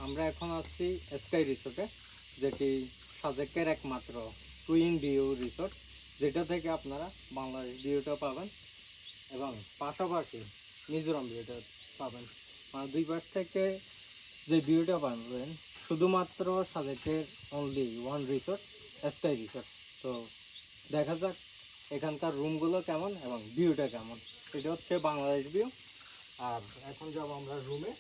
আমরা এখন আছি স্কাই রিসোর্টে, যেটি সাজেকের একমাত্র টুইন ভিউ রিসোর্ট, যেটা থেকে আপনারা বাংলাদেশ ভিউটা পাবেন এবং পাশাপাশি মিজোরাম ভিউটা পাবেন। মানে দুই পাশ থেকে যে ভিউটা পাবেন শুধুমাত্র সাজেকের only one resort, sky resort. তো দেখা যাক এখানকার রুমগুলো কেমন এবং ভিউটা কেমন। এটা হচ্ছে বাংলাদেশ ভিউ। আর এখন যাব আমরা রুমে।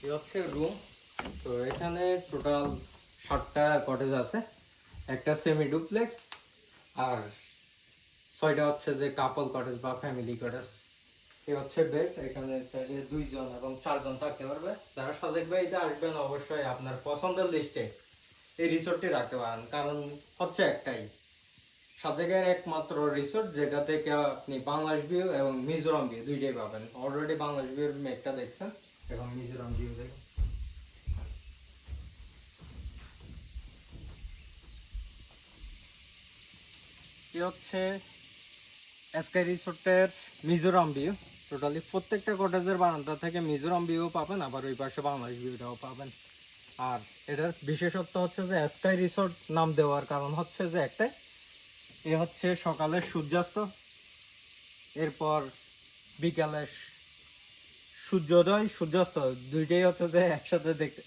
এই হচ্ছে রুম। তো এখানে টোটাল 7টা কটেজ আছে, একটা সেমি ডুপ্লেক্স আর 6টা হচ্ছে যে কাপল কটেজ বা ফ্যামিলি কটেজ। এই হচ্ছে বেড, এখানে চাইলে 2জন এবং 4জন থাকতে পারবে। যারা সাজেক বাড়িতে আসবেন অবশ্যই আপনার পছন্দের লিস্টে এই রিসোর্টটি রাখতে পারেন, কারণ হচ্ছে একটাই সাজেকের একমাত্র রিসোর্ট যেটা থেকে আপনি বাংলাদেশ ভিউ এবং মিজোরাম ভিউ দুইটাই পাবেন। অলরেডি বাংলাদেশ ভিউর মেঘটা দেখছেন, এবং মিজোরাম ভিউ দেখেন। এই হচ্ছে স্কাই রিসোর্টের মিজোরাম ভিউ। টোটালি প্রত্যেকটা কটেজের বারান্দা থেকে মিজোরাম ভিউ পাবেন, আবার ওই পাশে বাংলাদেশ ভিউটাও পাবেন। আর এটার বিশেষত্ব হচ্ছে যে স্কাই রিসোর্ট নাম দেওয়ার কারণ হচ্ছে যে একটাই, এ হচ্ছে সকালের সূর্যাস্ত, এরপর বিকালে সূর্যোদয় সূর্যাস্ত দুইটাই হচ্ছে যে একসাথে দেখতে